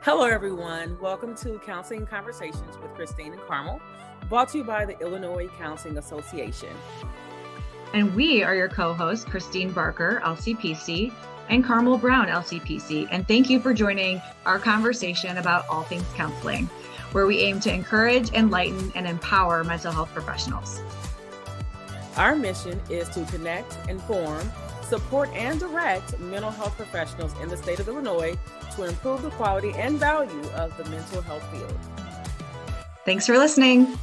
Hello, everyone. Welcome to Counseling Conversations with Christine and Carmel, brought to you by the Illinois Counseling Association. And we are your co-hosts, Christine Barker, LCPC, and Carmel Brown, LCPC. And thank you for joining our conversation about all things counseling, where we aim to encourage, enlighten, and empower mental health professionals. Our mission is to connect, inform, support, and direct mental health professionals in the state of Illinois to improve the quality and value of the mental health field. Thanks for listening.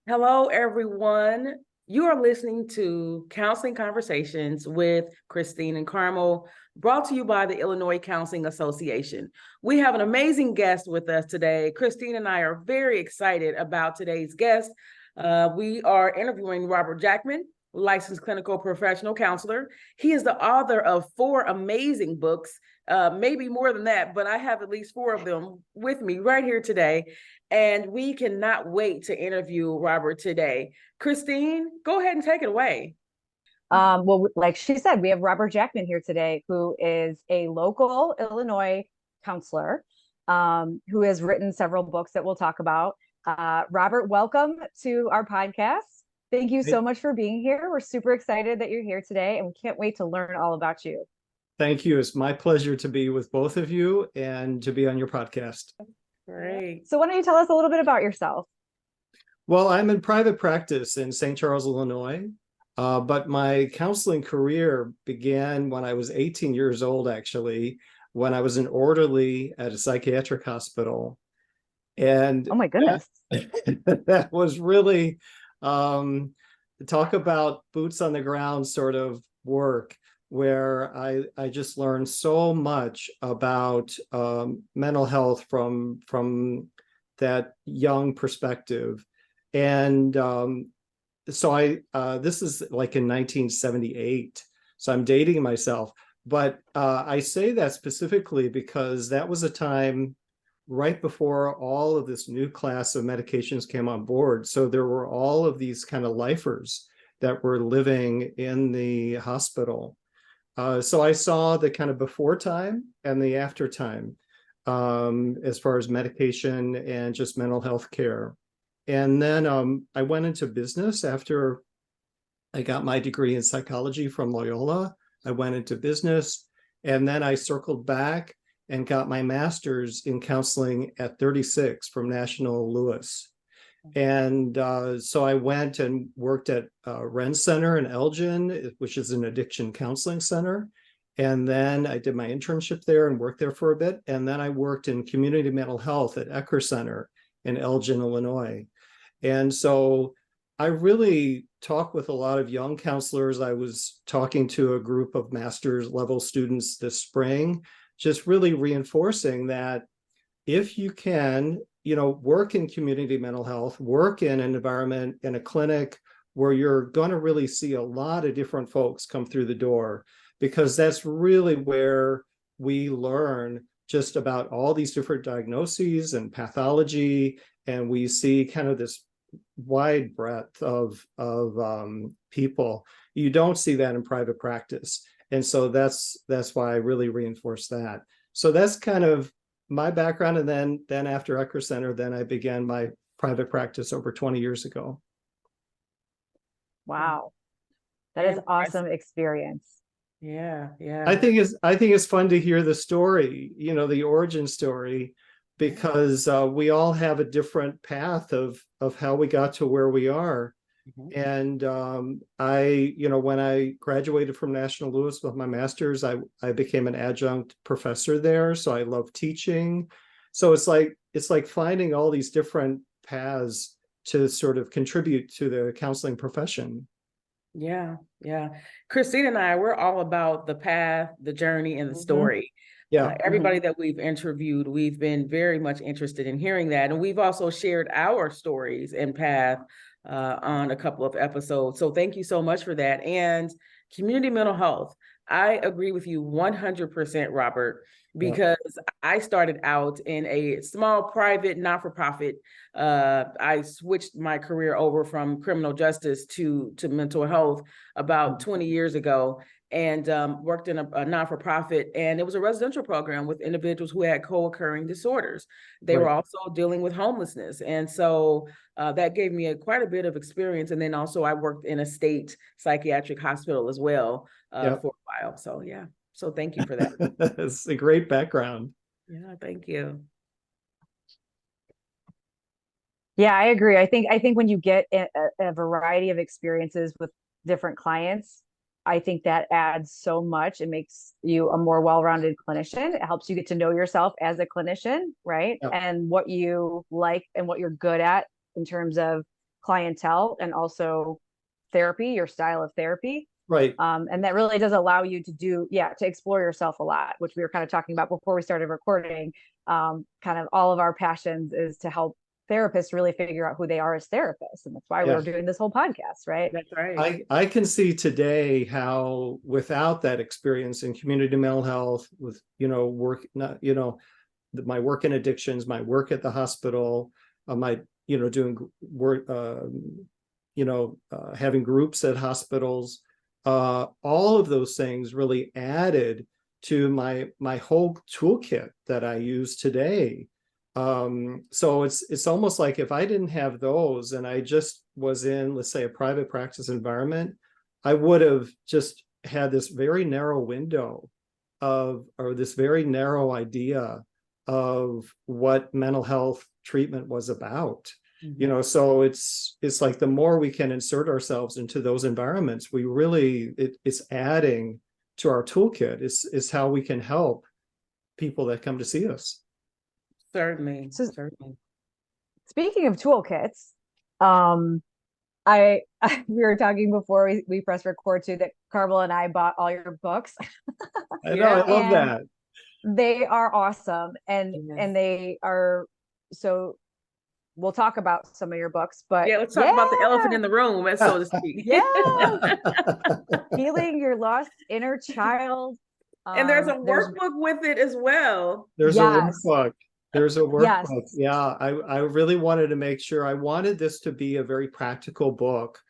Hello, everyone. You are listening to Counseling Conversations with Christine and Carmel, brought to you by the Illinois Counseling Association. We have an amazing guest with us today. Christine and I are very excited about today's guest. We are interviewing Robert Jackman, licensed clinical professional counselor. He is the author of 4 amazing books, maybe more than that, but I have at least 4 of them with me right here today. And we cannot wait to interview Robert today. Christine, go ahead and take it away. Well, like she said, we have Robert Jackman here today, who is a local Illinois counselor, who has written several books that we'll talk about. Robert, welcome to our podcast. Thank you so much for being here. We're super excited that you're here today, and we can't wait to learn all about you. Thank you. It's my pleasure to be with both of you and to be on your podcast. Great. So why don't you tell us a little bit about yourself? Well, I'm in private practice in St. Charles, Illinois, but my counseling career began when I was 18 years old, actually, when I was an orderly at a psychiatric hospital. And oh my goodness, that was really, talk about boots on the ground sort of work, where I just learned so much about mental health from that young perspective. And so this is like in 1978, so I'm dating myself, but I say that specifically because that was a time right before all of this new class of medications came on board. So there were all of these kind of lifers that were living in the hospital. So I saw the kind of before time and the after time as far as medication and just mental health care. And then I went into business after I got my degree in psychology from Loyola. I went into business, and then I circled back and got my master's in counseling at 36 from National Louis. And so I went and worked at Ren Center in Elgin, which is an addiction counseling center. And then I did my internship there and worked there for a bit. And then I worked in community mental health at Ecker Center in Elgin, Illinois. And so I really talk with a lot of young counselors. I was talking to a group of master's level students this spring, just really reinforcing that if you can, work in community mental health, work in an environment, in a clinic where you're going to really see a lot of different folks come through the door, because that's really where we learn just about all these different diagnoses and pathology. And we see kind of this wide breadth of people. You don't see that in private practice. And so that's why I really reinforce that. So that's kind of my background. And then after Ecker Center, then I began my private practice over 20 years ago. Wow. That is awesome experience. Yeah. I think it's fun to hear the story, the origin story, because we all have a different path of how we got to where we are. Mm-hmm. And when I graduated from National Louis with my master's, I became an adjunct professor there. So I love teaching. So it's like finding all these different paths to sort of contribute to the counseling profession. Yeah. Christine and I, we're all about the path, the journey, and the story. Yeah. Everybody that we've interviewed, we've been very much interested in hearing that. And we've also shared our stories and path on a couple of episodes. So thank you so much for that. And community mental health, I agree with you 100%, Robert. because I started out in a small private not-for-profit. I switched my career over from criminal justice to mental health about 20 years ago, and worked in a not-for-profit, and it was a residential program with individuals who had co-occurring disorders. They were also dealing with homelessness, and so that gave me quite a bit of experience. And then also I worked in a state psychiatric hospital as well for a while. So yeah. So thank you for that. It's a great background. Yeah, thank you. Yeah, I agree. I think when you get a variety of experiences with different clients, I think that adds so much. It makes you a more well-rounded clinician. It helps you get to know yourself as a clinician, right? Yep. And what you like and what you're good at in terms of clientele, and also therapy, your style of therapy. Right. And that really does allow you to explore yourself a lot, which we were kind of talking about before we started recording. Kind of all of our passions is to help therapists really figure out who they are as therapists. And that's why we're doing this whole podcast, right? That's right. I can see today how without that experience in community mental health, with, my work in addictions, my work at the hospital, my, doing work, having groups at hospitals, all of those things really added to my whole toolkit that I use today. So it's almost like if I didn't have those and I just was in, let's say, a private practice environment, I would have just had this very narrow window or this very narrow idea of what mental health treatment was about. So it's like the more we can insert ourselves into those environments, we really, it's adding to our toolkit. Is how we can help people that come to see us. Certainly. Speaking of toolkits, we were talking before we press record too that Carmel and I bought all your books. I know, I love that. They are awesome, and they are so. We'll talk about some of your books, but let's talk about the elephant in the room, so to speak. Healing your lost inner child. And there's a workbook with it as well. There's a workbook. There's a workbook. Yeah, I really wanted to make sure. I wanted this to be a very practical book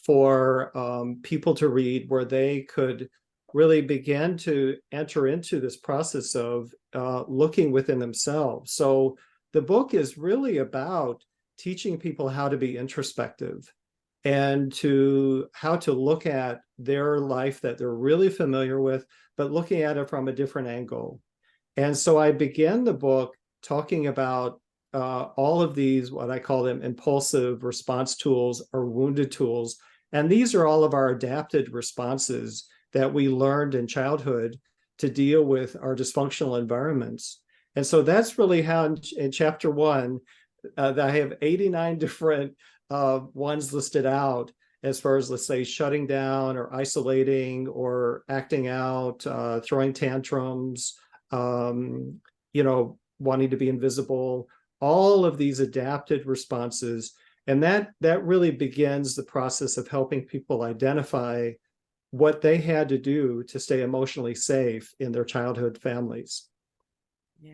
for people to read, where they could really begin to enter into this process of looking within themselves. So the book is really about teaching people how to be introspective and how to look at their life that they're really familiar with, but looking at it from a different angle. And so I began the book talking about all of these, what I call them impulsive response tools or wounded tools. And these are all of our adapted responses that we learned in childhood to deal with our dysfunctional environments. And so that's really how in chapter 1, that I have 89 different ones listed out as far as, let's say, shutting down or isolating or acting out, throwing tantrums, wanting to be invisible, all of these adapted responses. And that really begins the process of helping people identify what they had to do to stay emotionally safe in their childhood families. Yeah.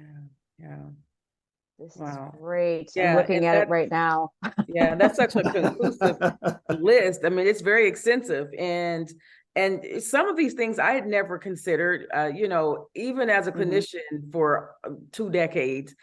This is great. Yeah, I'm looking at it right now. Yeah, that's such a conclusive list. I mean, it's very extensive, and some of these things I had never considered. Even as a clinician for 2 decades,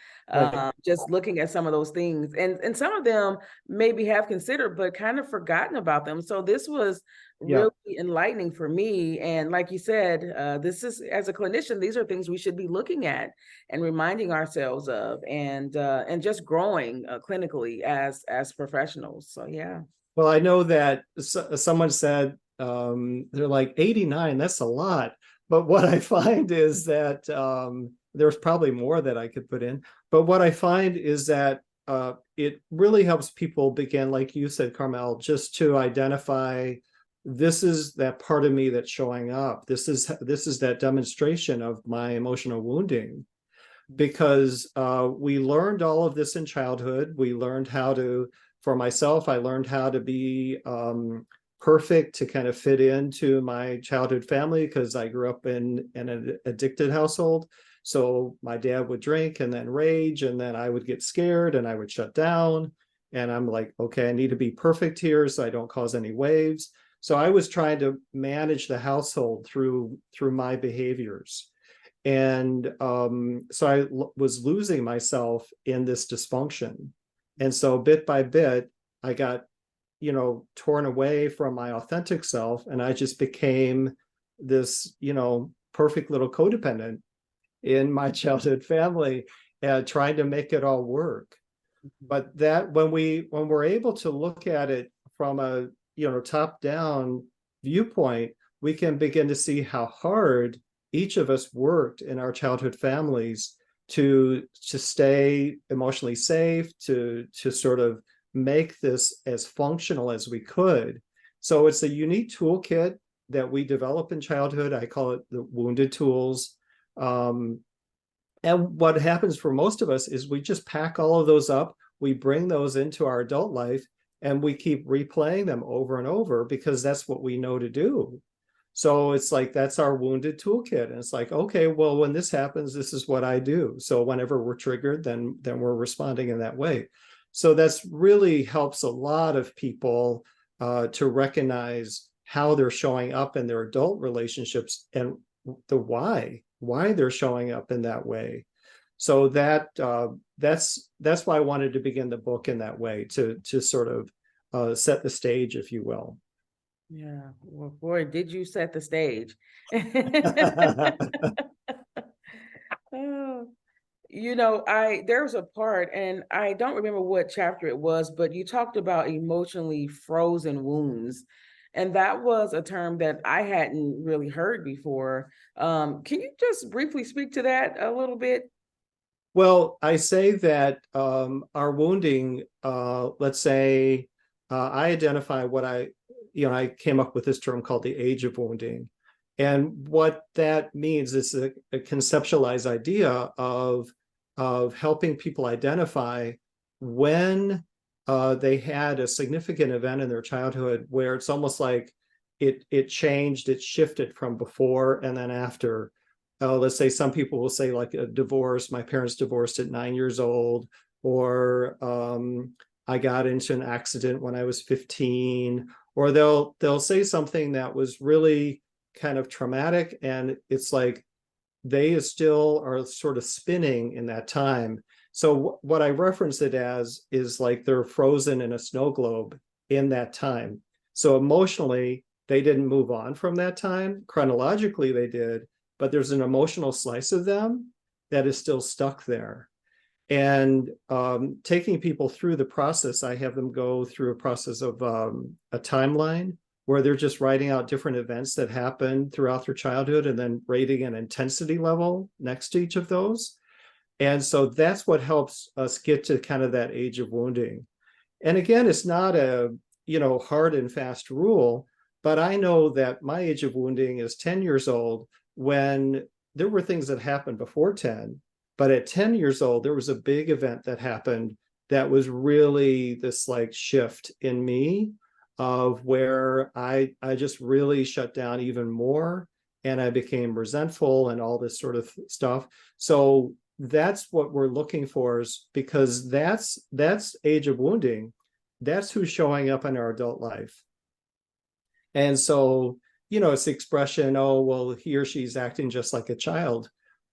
just looking at some of those things, and some of them maybe have considered, but kind of forgotten about them. So this was really enlightening for me. And like you said, this is, as a clinician, these are things we should be looking at and reminding ourselves of, and just growing clinically as professionals. So yeah. Well, I know that someone said they're like 89, that's a lot. But what I find is that there's probably more that I could put in. But what I find is that it really helps people begin, like you said, Carmel, just to identify, this is that part of me that's showing up. This is that demonstration of my emotional wounding. Because we learned all of this in childhood. We learned how to, for myself, I learned how to be perfect to kind of fit into my childhood family, because I grew up in an addicted household. So my dad would drink and then rage, and then I would get scared and I would shut down. And I'm like, okay, I need to be perfect here so I don't cause any waves. So I was trying to manage the household through my behaviors. And so I was losing myself in this dysfunction. And so bit by bit, I got, torn away from my authentic self. And I just became this, perfect little codependent in my childhood family, trying to make it all work. But that when we're able to look at it from a, top down viewpoint, we can begin to see how hard each of us worked in our childhood families to stay emotionally safe, to sort of make this as functional as we could. So it's a unique toolkit that we develop in childhood. I call it the Wounded Tools. And what happens for most of us is we just pack all of those up, we bring those into our adult life, and we keep replaying them over and over because that's what we know to do. So it's like, that's our Wounded Toolkit. And it's like, okay, well, when this happens, this is what I do. So whenever we're triggered, then we're responding in that way. So that's really helps a lot of people to recognize how they're showing up in their adult relationships and the why they're showing up in that way. So that's why I wanted to begin the book in that way, to sort of set the stage, if you will. Yeah, well, boy, did you set the stage. Oh, there's a part, and I don't remember what chapter it was, but you talked about emotionally frozen wounds. And that was a term that I hadn't really heard before. Can you just briefly speak to that a little bit? Well, I say that our wounding, let's say, I identify what I came up with this term called the age of wounding. And what that means is a conceptualized idea of helping people identify when they had a significant event in their childhood where it's almost like it changed, it shifted from before and then after. Let's say some people will say like a divorce, my parents divorced at 9 years old, or I got into an accident when I was 15, or they'll say something that was really kind of traumatic, and it's like they still are sort of spinning in that time. So what I reference it as is like they're frozen in a snow globe in that time. So emotionally, they didn't move on from that time. Chronologically, they did, but there's an emotional slice of them that is still stuck there. And taking people through the process, I have them go through a process of a timeline where they're just writing out different events that happened throughout their childhood and then rating an intensity level next to each of those. And so that's what helps us get to kind of that age of wounding. And again, it's not a hard and fast rule, but I know that my age of wounding is 10 years old, when there were things that happened before 10, but at 10 years old, there was a big event that happened that was really this like shift in me of where I just really shut down even more, and I became resentful and all this sort of stuff. So that's what we're looking for, is because that's age of wounding. That's who's showing up in our adult life. And so, it's the expression, oh, well, he or she's acting just like a child.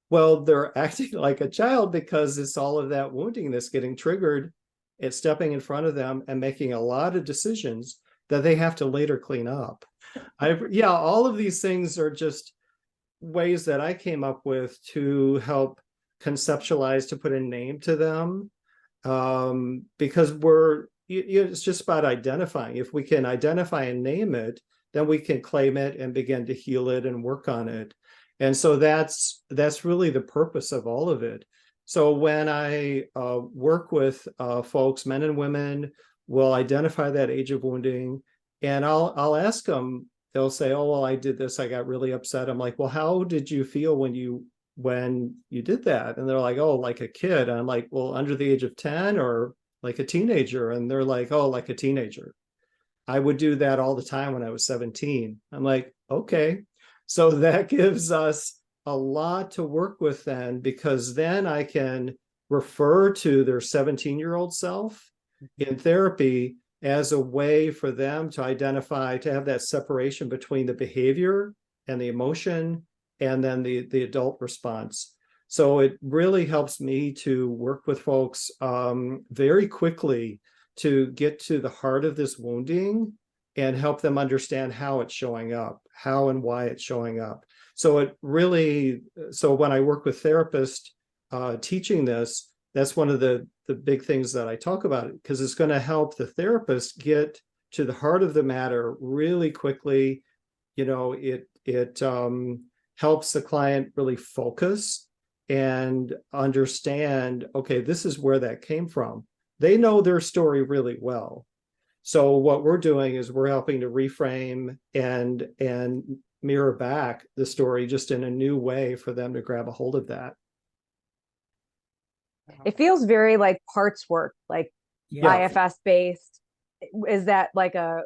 Well, they're acting like a child because it's all of that wounding that's getting triggered. It's stepping in front of them and making a lot of decisions that they have to later clean up. All of these things are just ways that I came up with to help conceptualize, to put a name to them, because it's just about identifying. If we can identify and name it, then we can claim it and begin to heal it and work on it. And so that's really the purpose of all of it. So when I work with folks, men and women, will identify that age of wounding, and I'll ask them. They'll say, "Oh, well, I did this. I got really upset." I'm like, "Well, how did you feel when you did that?" And they're like, "Oh, like a kid." And I'm like, "Well, under the age of 10 or like a teenager?" And they're like, "Oh, like a teenager. I would do that all the time when I was 17." I'm like, "Okay." So that gives us a lot to work with then, because then I can refer to their 17-year-old self in therapy as a way for them to identify, to have that separation between the behavior and the emotion and then the adult response. So it really helps me to work with folks very quickly to get to the heart of this wounding and help them understand how it's showing up, how and why it's showing up. So it really, so when I work with therapists teaching this, that's one of the big things that I talk about, because it's going to help the therapist get to the heart of the matter really quickly. You know, it helps the client really focus and understand, okay, this is where that came from. They know their story really well. So what we're doing is we're helping to reframe and mirror back the story just in a new way for them to grab a hold of that. It feels very like parts work, like Yeah. IFS based. Is that like a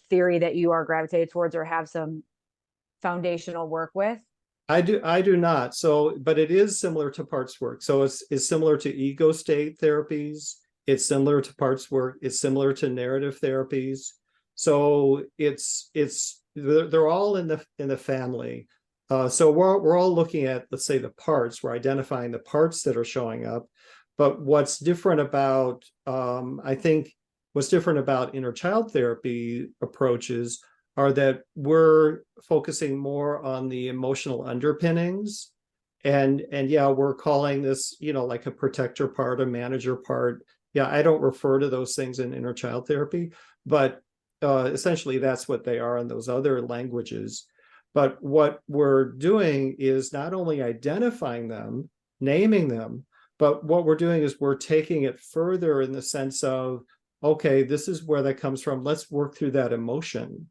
theory that you are gravitated towards or have some foundational work with? I do not. So, but it is similar to parts work. So it's similar to ego state therapies. It's similar to parts work. It's similar to narrative therapies. So they're all in the family. So we're all looking at, let's say, the parts. We're identifying the parts that are showing up. But what's different about, I think, what's different about inner child therapy approaches are that we're focusing more on the emotional underpinnings. And yeah, we're calling this, you know, like a protector part, a manager part. Yeah, I don't refer to those things in inner child therapy, but essentially that's what they are in those other languages. But what we're doing is not only identifying them, naming them, but what we're doing is we're taking it further in the sense of, okay, this is where that comes from. Let's work through that emotion.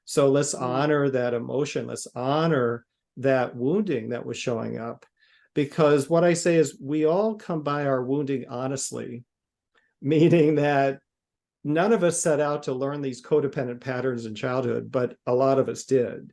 So let's honor that emotion. Let's honor that wounding that was showing up. Because what I say is we all come by our wounding honestly, meaning that none of us set out to learn these codependent patterns in childhood, but a lot of us did.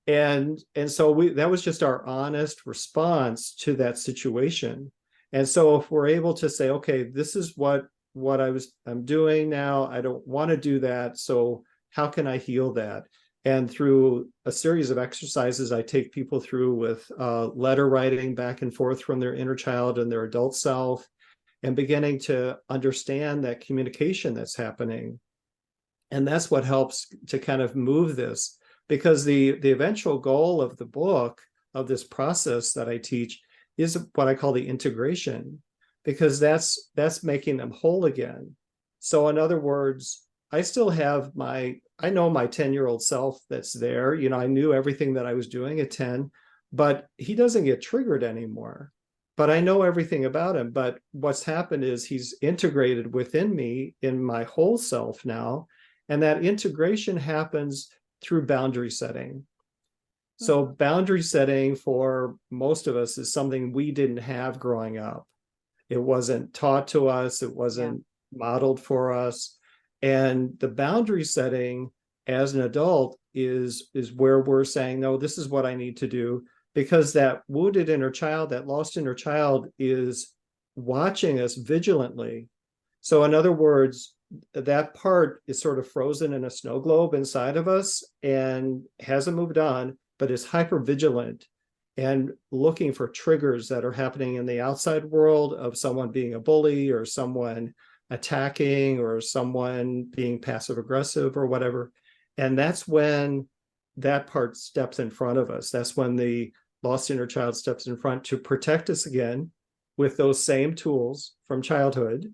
And so that was just our honest response to that situation. And so if we're able to say, okay, this is what I'm doing now, I don't want to do that. So how can I heal that? And through a series of exercises I take people through with letter writing back and forth from their inner child and their adult self, and beginning to understand that communication that's happening. And that's what helps to kind of move this, because the eventual goal of the book, of this process that I teach, is what I call the integration, because that's making them whole again. So in other words, I still have I know my 10-year-old self that's there. You know, I knew everything that I was doing at 10, but he doesn't get triggered anymore. But I know everything about him. But what's happened is he's integrated within me in my whole self now. And that integration happens through boundary setting. So boundary setting for most of us is something we didn't have growing up. It wasn't taught to us. It wasn't modeled for us. And the boundary setting as an adult is where we're saying, no, this is what I need to do, because that wounded inner child, that lost inner child, is watching us vigilantly. So in other words, that part is sort of frozen in a snow globe inside of us and hasn't moved on, but is hyper vigilant and looking for triggers that are happening in the outside world of someone being a bully or someone attacking or someone being passive aggressive or whatever. And that's when that part steps in front of us. That's when the lost inner child steps in front to protect us again with those same tools from childhood.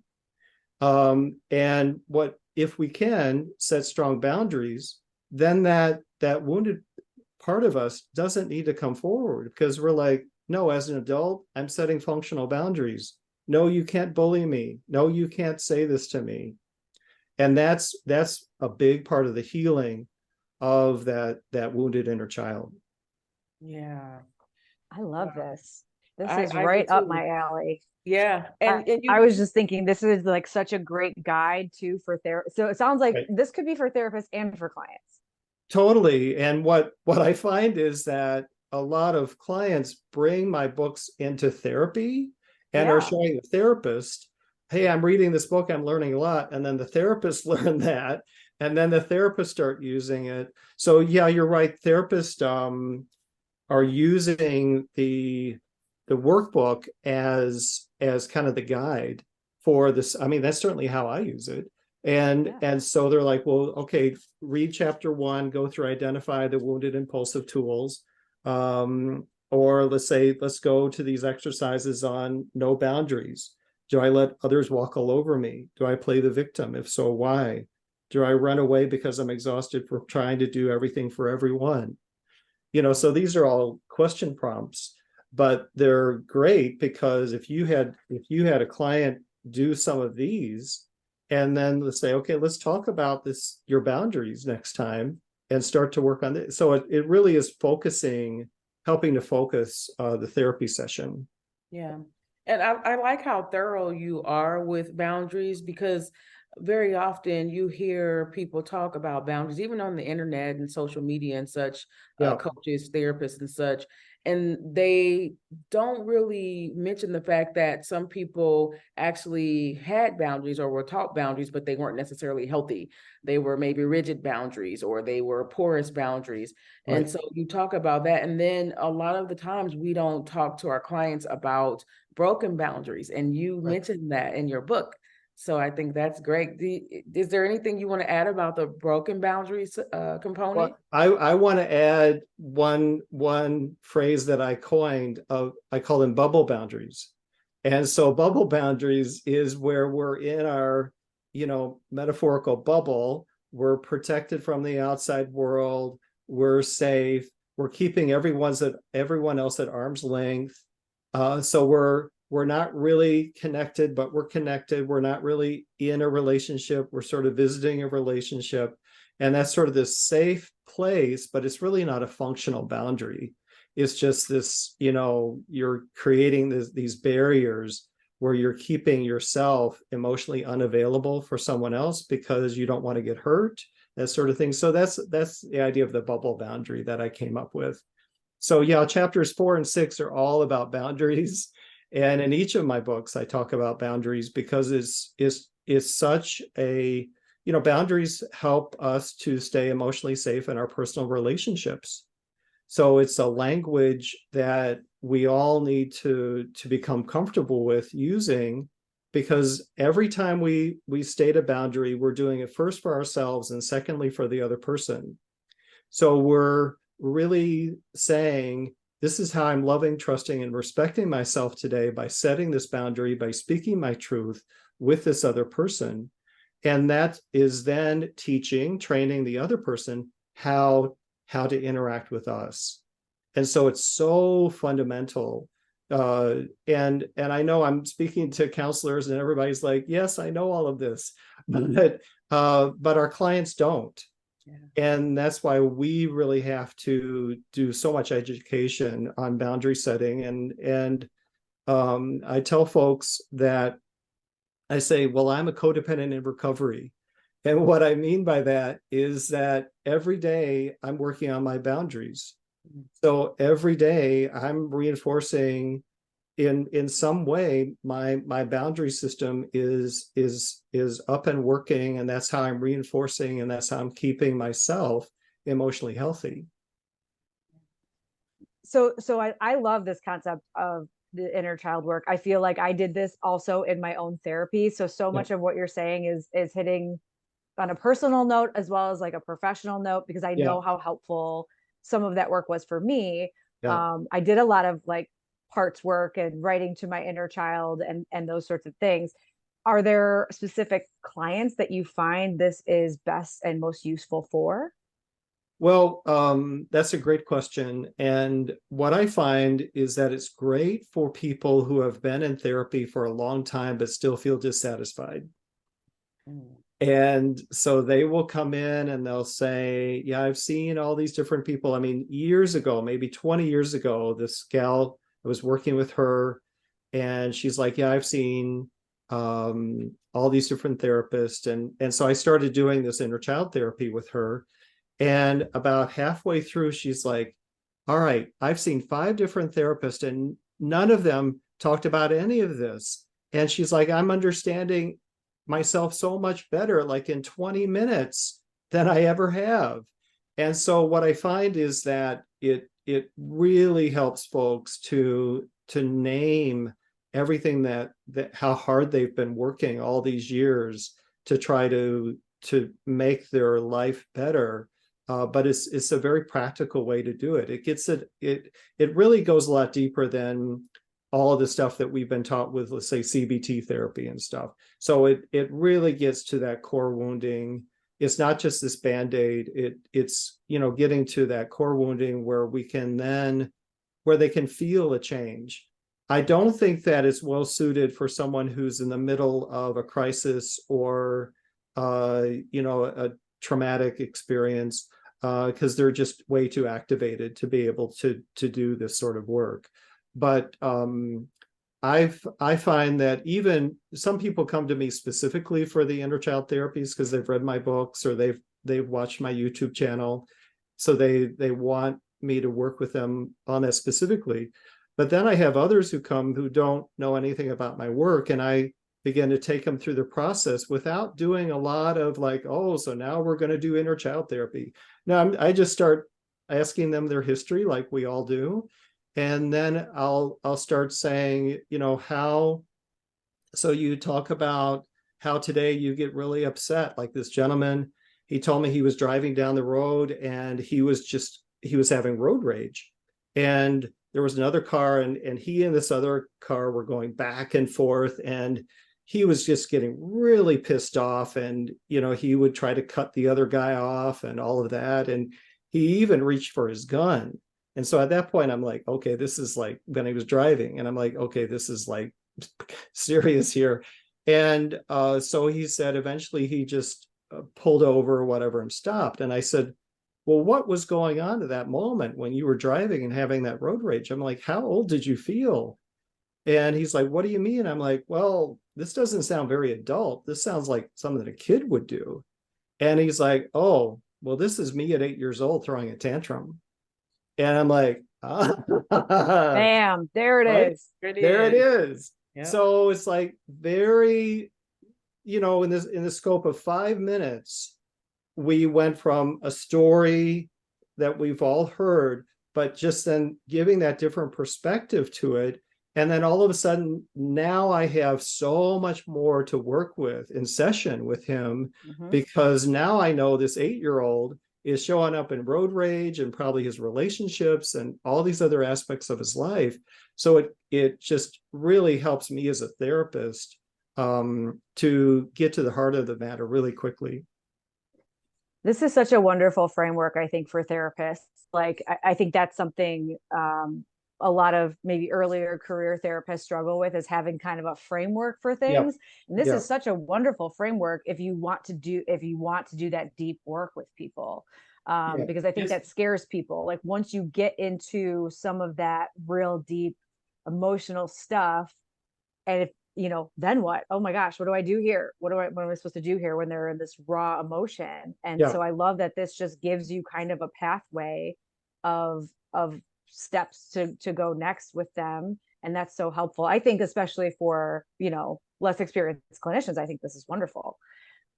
And what if we can set strong boundaries, then that wounded part of us doesn't need to come forward, because we're like, no, as an adult, I'm setting functional boundaries. No, you can't bully me. No, you can't say this to me. And that's a big part of the healing of that wounded inner child. Yeah. I love this. This I is do right up too. my alley. Yeah. And you, I was just thinking this is like such a great guide too for therapy. So it sounds like Right. this could be for therapists and for clients. Totally. And what I find is that a lot of clients bring my books into therapy and are Yeah. showing the therapist, hey, I'm reading this book, I'm learning a lot. And then the therapist learn that, and then the therapist start using it. So yeah, you're right. Therapists are using the workbook as kind of the guide for this. I mean, that's certainly how I use it. And so they're like, well, okay, read chapter 1, go through identify the wounded impulsive tools. Or let's go to these exercises on no boundaries. Do I let others walk all over me? Do I play the victim? If so, why? Do I run away because I'm exhausted from trying to do everything for everyone? So these are all question prompts, but they're great because if you had a client do some of these, and then let's say, okay, let's talk about this, your boundaries next time, and start to work on it. So it really is helping to focus the therapy session. Yeah. And I like how thorough you are with boundaries, because very often you hear people talk about boundaries, even on the internet and social media and such, Yeah. coaches, therapists and such. And they don't really mention the fact that some people actually had boundaries or were taught boundaries, but they weren't necessarily healthy. They were maybe rigid boundaries, or they were porous boundaries. Right. And so you talk about that. And then a lot of the times we don't talk to our clients about broken boundaries. And you mentioned that in your book. So I think that's great. Is there anything you want to add about the broken boundaries component? Well, I want to add one phrase that I coined. I call them bubble boundaries. And so bubble boundaries is where we're in our, metaphorical bubble. We're protected from the outside world. We're safe. We're keeping everyone else at arm's length. So we're not really connected, but we're connected. We're not really in a relationship. We're sort of visiting a relationship. And that's sort of this safe place, but it's really not a functional boundary. It's just this, you're creating these barriers where you're keeping yourself emotionally unavailable for someone else because you don't want to get hurt, that sort of thing. So that's the idea of the bubble boundary that I came up with. So yeah, chapters 4 and 6 are all about boundaries. And in each of my books, I talk about boundaries because it's such a, boundaries help us to stay emotionally safe in our personal relationships. So it's a language that we all need to become comfortable with using, because every time we state a boundary, we're doing it first for ourselves and secondly for the other person. So we're really saying, this is how I'm loving, trusting, and respecting myself today by setting this boundary, by speaking my truth with this other person. And that is then training the other person how to interact with us. And so it's so fundamental. And I know I'm speaking to counselors and everybody's like, yes, I know all of this, but our clients don't. And that's why we really have to do so much education on boundary setting. And I tell folks that I say, well, I'm a codependent in recovery. And what I mean by that is that every day I'm working on my boundaries. So every day I'm reinforcing in some way my boundary system is up and working, and that's how I'm reinforcing, and that's how I'm keeping myself emotionally healthy. So I love this concept of the inner child work. I feel like I did this also in my own therapy. So much of what you're saying is hitting on a personal note as well as like a professional note, because I know how helpful some of that work was for me. I did a lot of like parts work and writing to my inner child and those sorts of things. Are there specific clients that you find this is best and most useful for? Well, that's a great question. And what I find is that it's great for people who have been in therapy for a long time but still feel dissatisfied. And so they will come in and they'll say, yeah, I've seen all these different people. I mean, years ago, maybe 20 years ago, this gal, I was working with her, and she's like, yeah, I've seen all these different therapists. And so I started doing this inner child therapy with her. And about halfway through, she's like, all right, I've seen 5 different therapists and none of them talked about any of this. And she's like, I'm understanding myself so much better, like in 20 minutes than I ever have. And so what I find is that it really helps folks to name everything that how hard they've been working all these years to try to make their life better. But it's a very practical way to do it. It really goes a lot deeper than all of the stuff that we've been taught with, let's say, CBT therapy and stuff. So it really gets to that core wounding. It's not just this Band-Aid. It's getting to that core wounding where they can feel a change. I don't think that it's well suited for someone who's in the middle of a crisis or a traumatic experience, because they're just way too activated to be able to do this sort of work. But I find that even some people come to me specifically for the inner child therapies because they've read my books or they've watched my YouTube channel, so they want me to work with them on that specifically. But then I have others who come who don't know anything about my work, and I begin to take them through the process without doing a lot of like, oh, so now we're going to do inner child therapy. No, I just start asking them their history like we all do. And then I'll start saying, so you talk about how today you get really upset. Like this gentleman, he told me he was driving down the road and he was having road rage. And there was another car and he and this other car were going back and forth, and he was just getting really pissed off, and he would try to cut the other guy off and all of that. And he even reached for his gun. And so at that point, I'm like, okay, this is like when he was driving, and I'm like, okay, this is like serious here. And so he said eventually he just pulled over or whatever and stopped. And I said, well, what was going on at that moment when you were driving and having that road rage? I'm like, how old did you feel? And he's like, what do you mean? I'm like, well, this doesn't sound very adult. This sounds like something that a kid would do. And he's like, oh, well, this is me at 8 years old throwing a tantrum. And I'm like, bam, there it right? is. There it is. Yep. So it's like very, in the scope of 5 minutes, we went from a story that we've all heard, but just then giving that different perspective to it. And then all of a sudden, now I have so much more to work with in session with him, because now I know this 8-year-old is showing up in road rage and probably his relationships and all these other aspects of his life. So it just really helps me as a therapist to get to the heart of the matter really quickly. This is such a wonderful framework, I think, for therapists. Like, I think that's something a lot of maybe earlier career therapists struggle with, is having kind of a framework for things. And this is such a wonderful framework if you want to do that deep work with people. Because I think that scares people. Like, once you get into some of that real deep emotional stuff, and if then what? Oh my gosh, what do I do here? What am I supposed to do here when they're in this raw emotion? And so I love that this just gives you kind of a pathway of steps to go next with them. And that's so helpful. I think, especially for, less experienced clinicians, I think this is wonderful.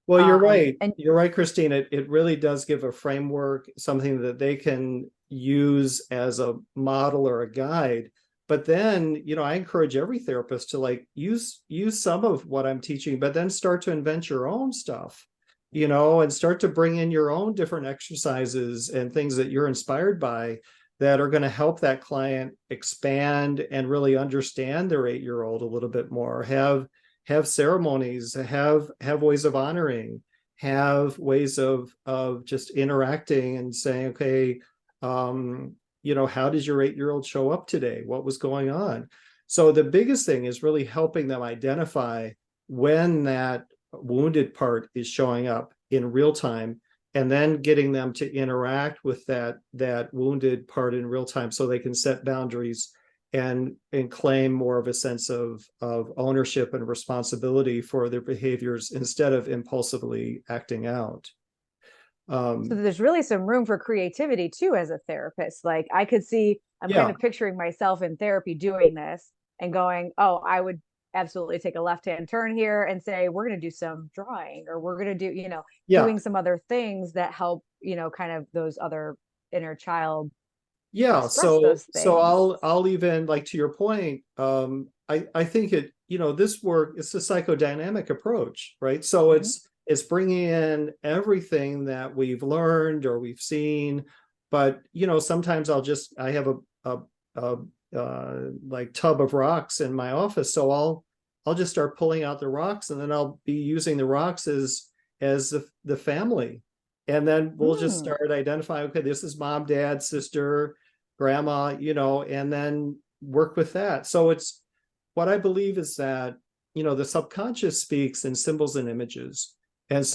Well, you're right. And you're right, Christine. It really does give a framework, something that they can use as a model or a guide. But then, I encourage every therapist to like use some of what I'm teaching, but then start to invent your own stuff, and start to bring in your own different exercises and things that you're inspired by that are going to help that client expand and really understand their 8-year-old a little bit more, have ceremonies, have ways of honoring, have ways of just interacting and saying, okay, how does your 8-year-old show up today? What was going on? So the biggest thing is really helping them identify when that wounded part is showing up in real time, and then getting them to interact with that wounded part in real time so they can set boundaries and claim more of a sense of ownership and responsibility for their behaviors instead of impulsively acting out. So there's really some room for creativity too as a therapist. Like I could see, I'm kind Yeah, of picturing myself in therapy doing this and going, oh, I would absolutely take a left-hand turn here and say, we're going to do some drawing, or we're going to do, yeah, doing some other things that help, kind of those other inner child yeah. express So those things. I'll even, like, to your point, I think this work, it's a psychodynamic approach, right? So Mhm. it's bringing in everything that we've learned or we've seen, but sometimes I have a like tub of rocks in my office, so I'll just start pulling out the rocks, and then I'll be using the rocks as the family, and then we'll just Mm. start identifying, okay, this is mom, dad, sister, grandma, and then work with that. So it's what I believe is that the subconscious speaks in symbols and images, and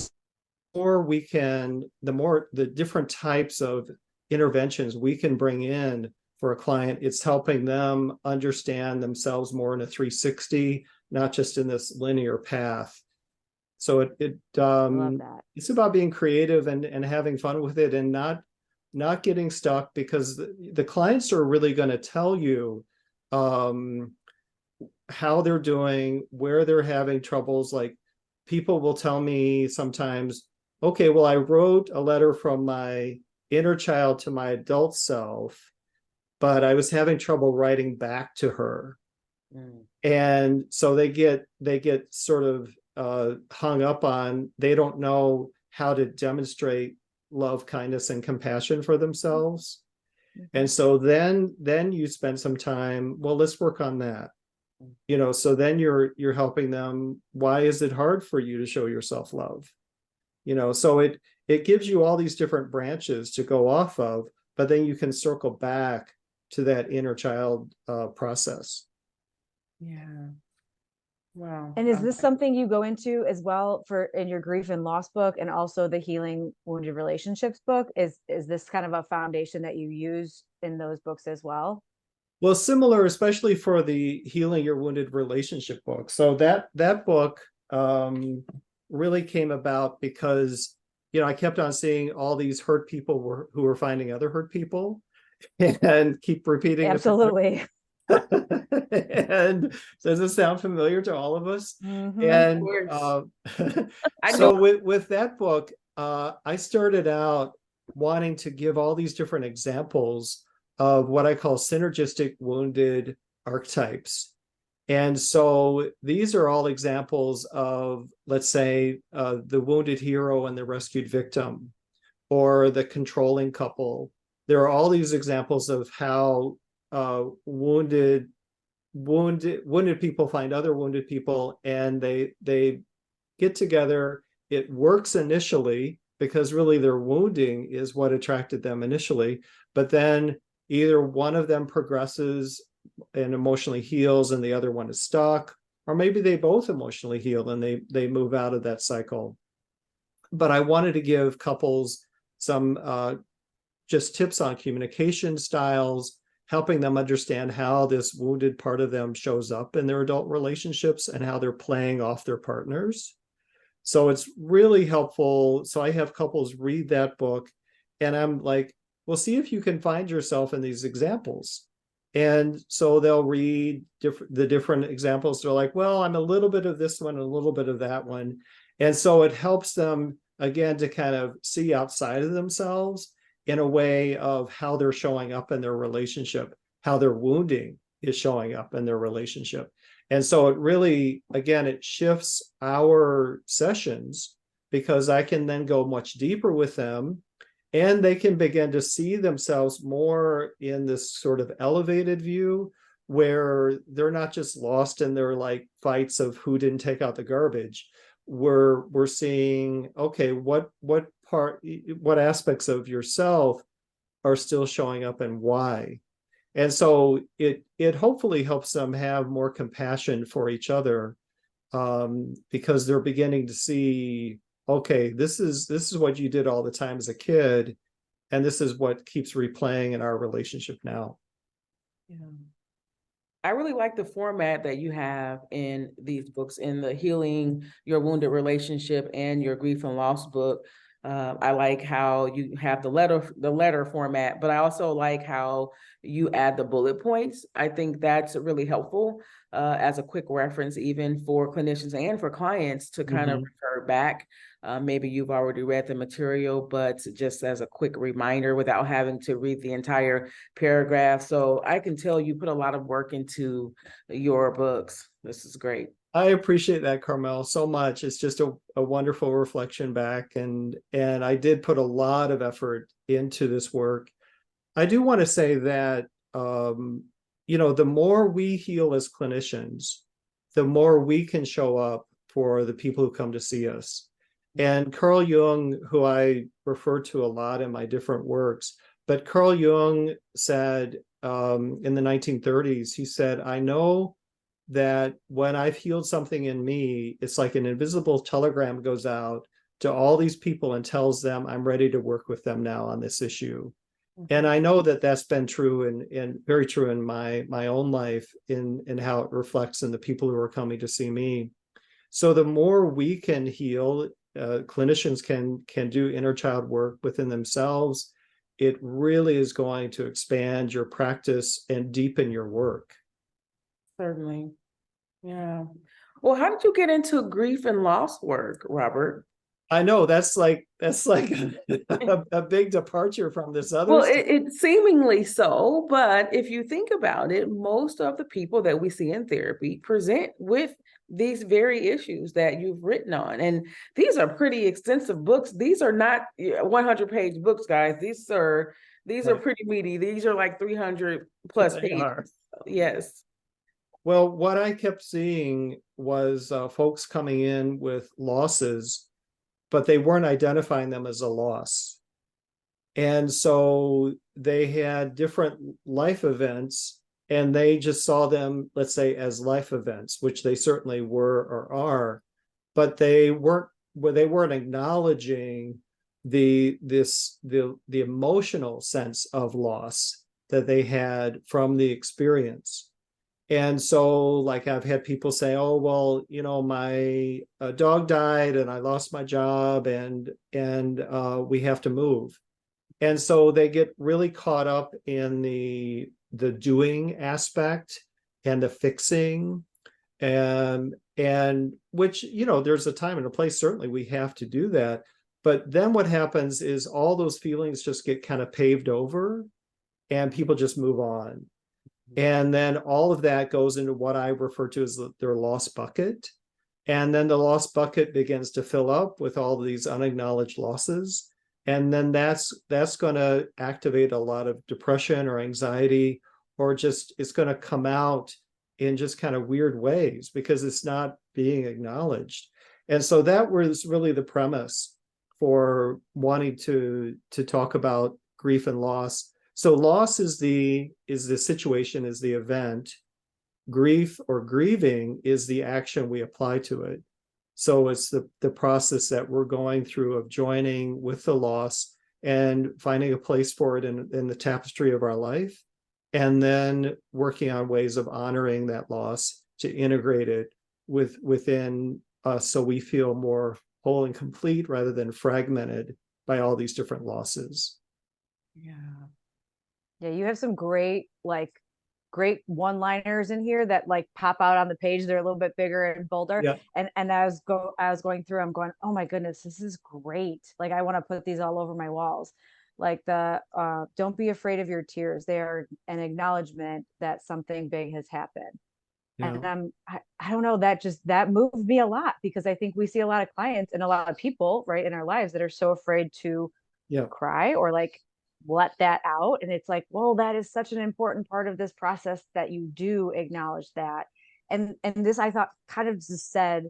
the more the different types of interventions we can bring in for a client, it's helping them understand themselves more in a 360, not just in this linear path. So I love that. it's about being creative and having fun with it, and not getting stuck, because the clients are really going to tell you um, how they're doing, where they're having troubles. Like, people will tell me sometimes, okay, well, I wrote a letter from my inner child to my adult self, but I was having trouble writing back to her. Mm. And so they get sort of hung up on, they don't know how to demonstrate love, kindness, and compassion for themselves. Mhm. And so then you spend some time, well, let's work on that. So then you're helping them. Why is it hard for you to show yourself love? So it gives you all these different branches to go off of, but then you can circle back to that inner child process. Yeah. Wow. And is this something you go into as well for in your grief and loss book, and also the healing wounded relationships book? Is this kind of a foundation that you use in those books as well? Well, similar, especially for the Healing Your Wounded Relationship book. So that book really came about because I kept on seeing all these hurt people who were finding other hurt people, and keep repeating the pattern. Absolutely. And does it sound familiar to all of us? Mhm. And course. I know. so with that book, I started out wanting to give all these different examples of what I call synergistic wounded archetypes. And so these are all examples of, let's say, the wounded hero and the rescued victim, or the controlling couple. There are all these examples of how wounded people find other wounded people, and they get together. It works initially because really their wounding is what attracted them initially, but then either one of them progresses and emotionally heals and the other one is stuck, or maybe they both emotionally heal and they move out of that cycle. But I wanted to give couples some just tips on communication styles, helping them understand how this wounded part of them shows up in their adult relationships and how they're playing off their partners. So it's really helpful. So I have couples read that book, and I'm like, well, see if you can find yourself in these examples. And so they'll read the different examples. They're like, well, I'm a little bit of this one, a little bit of that one. And so it helps them, again, to kind of see outside of themselves in a way of how they're showing up in their relationship, how their wounding is showing up in their relationship. And so it really, again, it shifts our sessions, because I can then go much deeper with them, and they can begin to see themselves more in this sort of elevated view, where they're not just lost in their like fights of who didn't take out the garbage. We're seeing, okay, what aspects of yourself are still showing up and why. And so it hopefully helps them have more compassion for each other, because they're beginning to see, okay, this is what you did all the time as a kid, and this is what keeps replaying in our relationship now. Yeah. I really like the format that you have in these books, in the Healing Your Wounded Relationship and your Grief and Loss book. I like how you have the letter format, but I also like how you add the bullet points. I think that's really helpful as a quick reference, even for clinicians and for clients to kind of refer back. Maybe you've already read the material, but just as a quick reminder without having to read the entire paragraph. So I can tell you put a lot of work into your books. This is great. I appreciate that, Carmel, so much. It's just a wonderful reflection back. And I did put a lot of effort into this work. I do want to say that, the more we heal as clinicians, the more we can show up for the people who come to see us. And Carl Jung, who I refer to a lot in my different works, but Carl Jung said in the 1930s, he said, I know that when I've healed something in me, it's like an invisible telegram goes out to all these people and tells them I'm ready to work with them now on this issue. And I know that that's been true and very true in my own life in how it reflects in the people who are coming to see me. So the more we can heal, clinicians can do inner child work within themselves, it really is going to expand your practice and deepen your work. Certainly. Yeah. Well, how did you get into grief and loss work, Robert? I know that's like a big departure from this other Well, stuff. it seemingly so, but if you think about it, most of the people that we see in therapy present with these very issues that you've written on. And these are pretty extensive books. These are not 100-page books, guys. These are pretty meaty. These are like 300 plus They pages. are. Yes. Well, what I kept seeing was folks coming in with losses, but they weren't identifying them as a loss. And so they had different life events and they just saw them, let's say, as life events, which they certainly were or are, but they weren't acknowledging the emotional sense of loss that they had from the experience. And so, like, I've had people say, oh, well, my dog died and I lost my job and we have to move. And so they get really caught up in the doing aspect and the fixing and which, there's a time and a place, certainly we have to do that. But then what happens is all those feelings just get kind of paved over and people just move on. And then all of that goes into what I refer to as their lost bucket. And then the lost bucket begins to fill up with all of these unacknowledged losses. And then that's going to activate a lot of depression or anxiety, or just it's going to come out in just kind of weird ways because it's not being acknowledged. And so that was really the premise for wanting to talk about grief and loss. So loss is the situation, is the event. Grief or grieving is the action we apply to it. So it's the process that we're going through of joining with the loss and finding a place for it in the tapestry of our life, and then working on ways of honoring that loss to integrate it within us so we feel more whole and complete rather than fragmented by all these different losses. Yeah, you have some great one-liners in here that pop out on the page. They're a little bit bigger and bolder. Yeah. And as I was going through, I'm going, oh my goodness, this is great. Like, I want to put these all over my walls. Like don't be afraid of your tears. They are an acknowledgement that something big has happened. Yeah. And I don't know, that moved me a lot, because I think we see a lot of clients and a lot of people right in our lives that are so afraid to cry or let that out. And it's like, well, that is such an important part of this process that you do acknowledge that. And this, I thought, kind of just said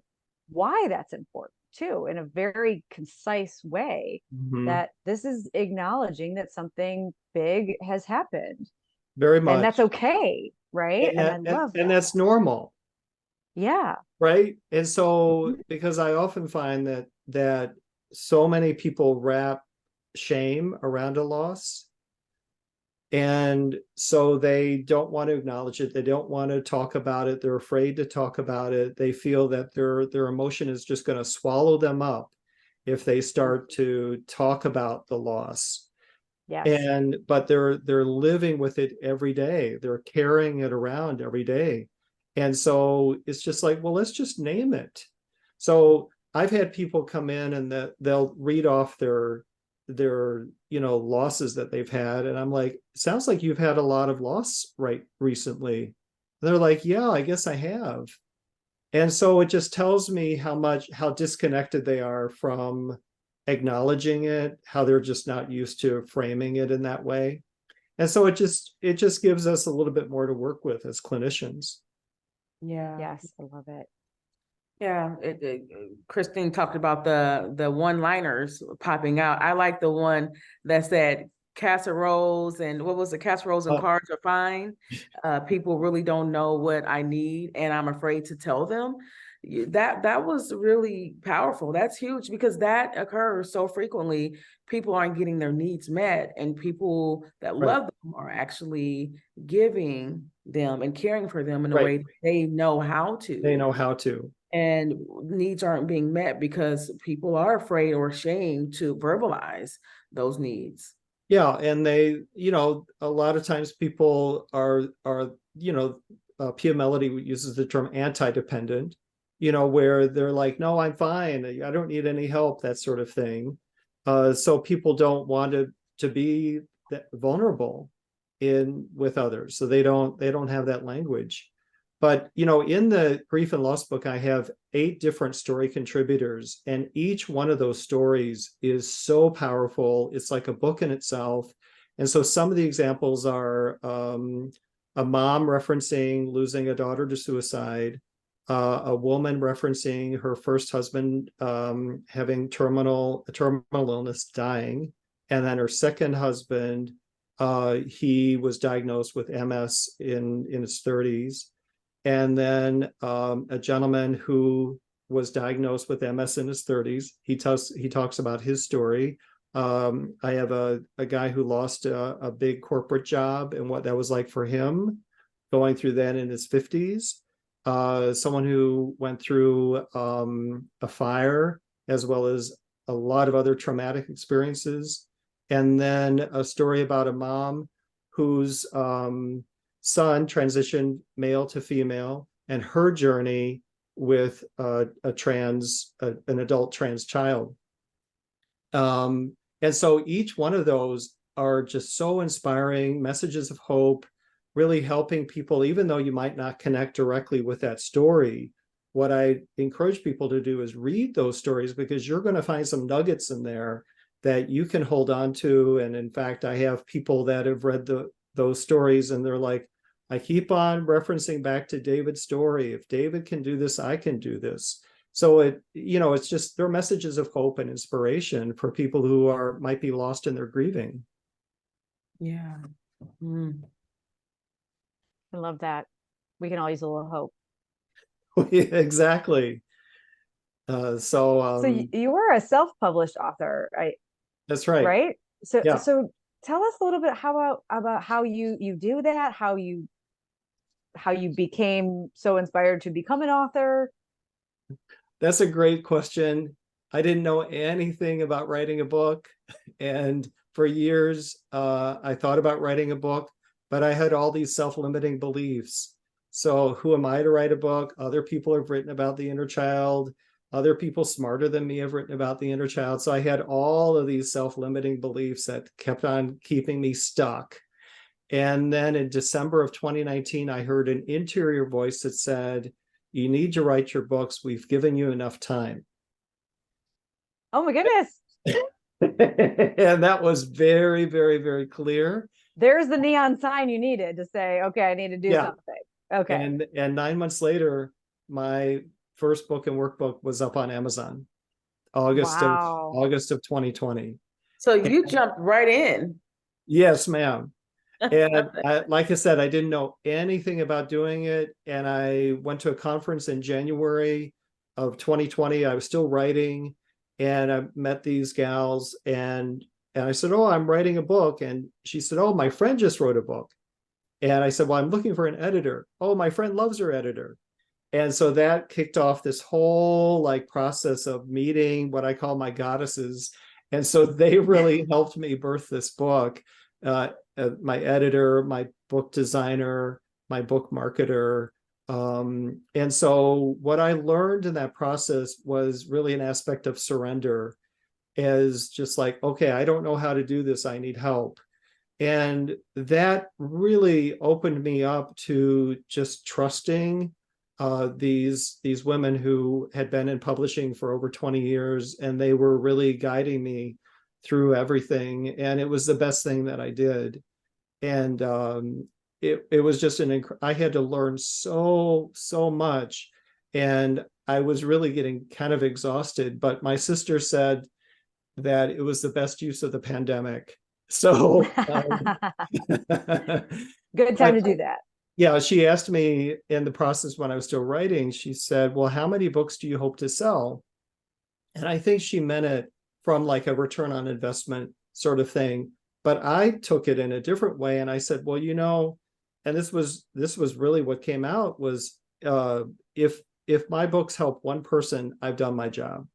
why that's important too, in a very concise way, that this is acknowledging that something big has happened. Very much. And that's okay. Right. And I love that. And that's normal. Yeah. Right. And so, because I often find that so many people wrap shame around a loss, and so they don't want to acknowledge it, they don't want to talk about it, they're afraid to talk about it, they feel that their emotion is just going to swallow them up, if they start to talk about the loss. Yes. But they're living with it every day. They're carrying it around every day. And so it's just like, well, let's just name it. So I've had people come in and they'll read off their losses that they've had, and I'm like, sounds like you've had a lot of loss recently. And they're like, yeah, I guess I have. And so it just tells me how disconnected they are from acknowledging it, how they're just not used to framing it in that way. And so it just gives us a little bit more to work with as clinicians. Yeah. Yes, I love it. Yeah, Christine talked about the one-liners popping out. I like the one that said casseroles and what was it? Casseroles and cars are fine. People really don't know what I need, and I'm afraid to tell them. That was really powerful. That's huge because that occurs so frequently. People aren't getting their needs met, and people that Right. love them are actually giving them and caring for them in a Right. way that they know how to. They know how to. And needs aren't being met because people are afraid or ashamed to verbalize those needs. Yeah, and they, a lot of times people are, Pia Melody uses the term anti-dependent, where they're like, no, I'm fine. I don't need any help, that sort of thing. So people don't want to be vulnerable with others. So they don't have that language. But, in the grief and loss book, I have 8 different story contributors, and each one of those stories is so powerful. It's like a book in itself. And so some of the examples are a mom referencing losing a daughter to suicide, a woman referencing her first husband having terminal illness, dying, and then her second husband, he was diagnosed with MS in his 30s. And then a gentleman who was diagnosed with MS in his 30s. He talks about his story. I have a guy who lost a big corporate job and what that was like for him, going through that in his 50s. Someone who went through a fire, as well as a lot of other traumatic experiences. And then a story about a mom whose son transitioned male to female, and her journey with an adult trans child. And so each one of those are just so inspiring, messages of hope, really helping people, even though you might not connect directly with that story. What I encourage people to do is read those stories, because you're going to find some nuggets in there that you can hold on to. And in fact, I have people that have read those stories and they're like, I keep on referencing back to David's story. If David can do this, I can do this. So it's just, they're messages of hope and inspiration for people who might be lost in their grieving. Yeah. Mm. I love that. We can all use a little hope. Exactly. So you were a self-published author, right? That's right. Right. So yeah. So tell us a little bit about how you do that, how you became so inspired to become an author. That's a great question. I didn't know anything about writing a book, and for years I thought about writing a book, but I had all these self-limiting beliefs. So who am I to write a book? Other people have written about the inner child. Other people smarter than me have written about the inner child. So I had all of these self-limiting beliefs that kept on keeping me stuck. And then in December of 2019, I heard an interior voice that said, you need to write your books. We've given you enough time. Oh my goodness. And that was very, very, very clear. There's the neon sign you needed to say, okay, I need to do something. Okay. And 9 months later, my first book and workbook was up on Amazon, August of 2020. So you jumped right in. Yes, ma'am. And like I said, I didn't know anything about doing it. And I went to a conference in January of 2020. I was still writing, and I met these gals, and I said, oh, I'm writing a book. And she said, oh, my friend just wrote a book. And I said, well, I'm looking for an editor. Oh, my friend loves her editor. And so that kicked off this whole like process of meeting what I call my goddesses. And so they really helped me birth this book. My editor, my book designer, my book marketer. And so what I learned in that process was really an aspect of surrender, as just like, okay, I don't know how to do this. I need help. And that really opened me up to just trusting these women who had been in publishing for over 20 years, and they were really guiding me through everything. And it was the best thing that I did. And it was just I had to learn so much, and I was really getting kind of exhausted. But my sister said that it was the best use of the pandemic. So good time to do that. Yeah, she asked me in the process when I was still writing, she said, well, how many books do you hope to sell? And I think she meant it from like a return on investment sort of thing. But I took it in a different way. And I said, well, you know, and this was really what came out was if my books help one person, I've done my job.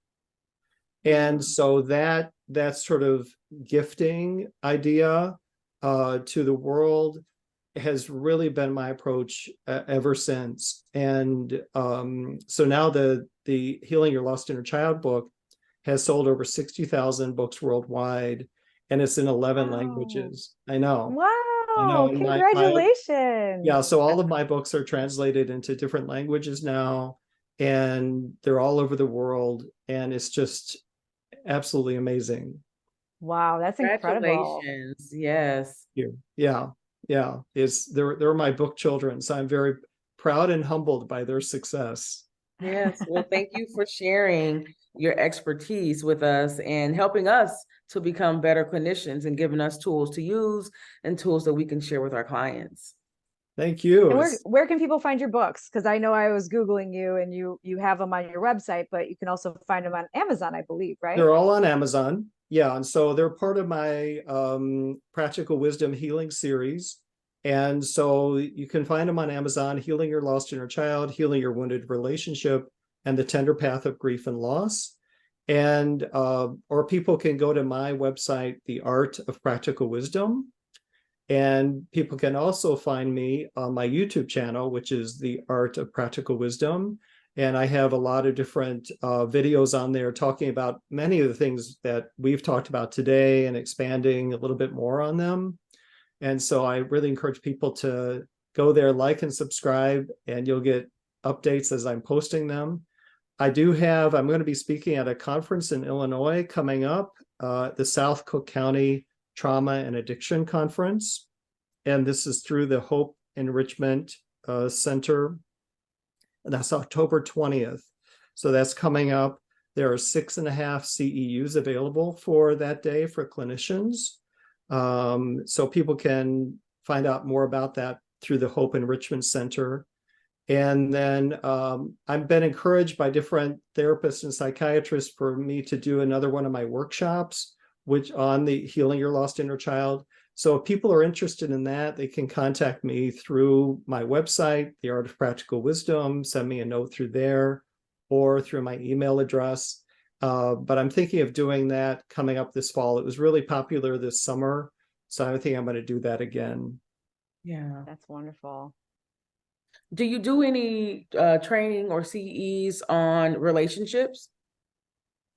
And so that sort of gifting idea to the world has really been my approach ever since. And so now the Healing Your Lost Inner Child book has sold over 60,000 books worldwide, and it's in 11 languages. I know. Wow, And congratulations. Yeah, so all of my books are translated into different languages now, and they're all over the world, and it's just absolutely amazing. Wow, that's incredible. Congratulations. Yes. Yeah. They're my book children, so I'm very proud and humbled by their success. Yes. Well, thank you for sharing your expertise with us and helping us to become better clinicians and giving us tools to use and tools that we can share with our clients. Thank you. And where can people find your books? Because I know I was Googling you, and you have them on your website, but you can also find them on Amazon, I believe, right? They're all on Amazon. Yeah, and so they're part of my Practical Wisdom Healing series. And so you can find them on Amazon: Healing Your Lost Inner Child, Healing Your Wounded Relationship, and The Tender Path of Grief and Loss. And or people can go to my website, The Art of Practical Wisdom. And people can also find me on my YouTube channel, which is The Art of Practical Wisdom. And I have a lot of different videos on there talking about many of the things that we've talked about today and expanding a little bit more on them. And so I really encourage people to go there, like and subscribe, and you'll get updates as I'm posting them. I'm going to be speaking at a conference in Illinois coming up, the South Cook County Trauma and Addiction Conference. And this is through the Hope Enrichment Center. And that's October 20th. So that's coming up. There are 6.5 CEUs available for that day for clinicians. So people can find out more about that through the Hope Enrichment Center. And then I've been encouraged by different therapists and psychiatrists for me to do another one of my workshops, which on the Healing Your Lost Inner Child. So if people are interested in that, they can contact me through my website, The Art of Practical Wisdom, send me a note through there, or through my email address. But I'm thinking of doing that coming up this fall. It was really popular this summer, so I think I'm going to do that again. Yeah. That's wonderful. Do you do any training or CEs on relationships?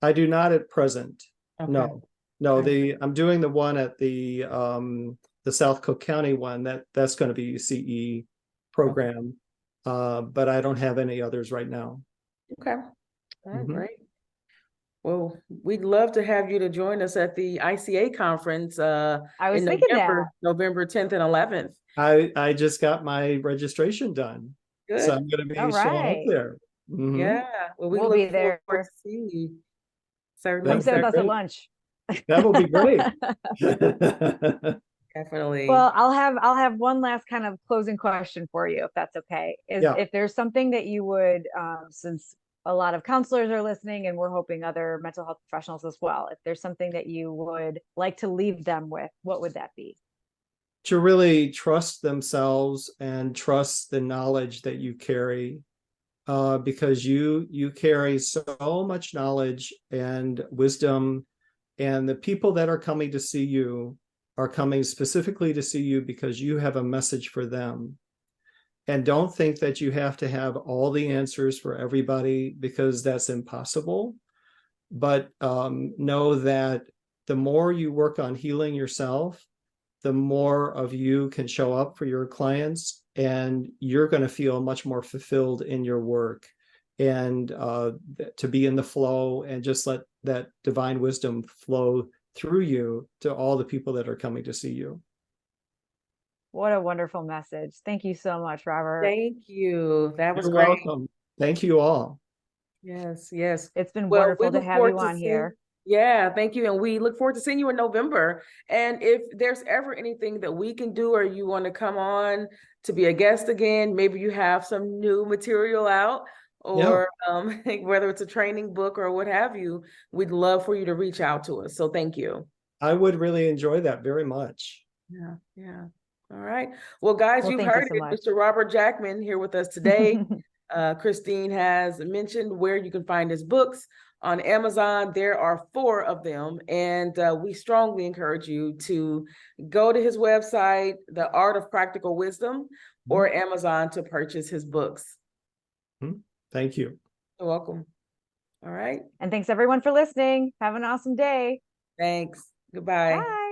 I do not at present. Okay. No, I'm doing the one at the South Cook County one. That's going to be a CE program, but I don't have any others right now. Okay. All right, great. Well, we'd love to have you to join us at the ICA conference I was in thinking November 10th and 11th. I just got my registration done. Good. So I'm going to be All showing up right. there. Yeah. Well, We'll be there. forward to see you. Certainly. Come sit with us at great. lunch. That will be great. Definitely. Well, I'll have one last kind of closing question for you, if that's okay. If there's something that you would, since a lot of counselors are listening, and we're hoping other mental health professionals as well, if there's something that you would like to leave them with, what would that be? To really trust themselves and trust the knowledge that you carry, because you carry so much knowledge and wisdom, and the people that are coming to see you are coming specifically to see you because you have a message for them. And don't think that you have to have all the answers for everybody, because that's impossible. But know that the more you work on healing yourself, the more of you can show up for your clients, and you're going to feel much more fulfilled in your work, and to be in the flow and just let that divine wisdom flow through you to all the people that are coming to see you. What a wonderful message. Thank you so much, Robert. Thank you. That was You're great. welcome. Thank you all. Yes, yes. It's been Well, we wonderful to look have forward you to on seeing- here. Yeah, thank you. And we look forward to seeing you in November. And if there's ever anything that we can do, or you want to come on to be a guest again, maybe you have some new material out, or whether it's a training book or what have you, we'd love for you to reach out to us. So thank you. I would really enjoy that very much. Yeah, yeah. All right. Well, guys, Well, you've thank you heard so it. much. Mr. Robert Jackman here with us today. Christine has mentioned where you can find his books on Amazon. There are 4 of them, and we strongly encourage you to go to his website, The Art of Practical Wisdom, or Amazon to purchase his books. Thank you. You're welcome. All right. And thanks everyone for listening. Have an awesome day. Thanks. Goodbye. Bye.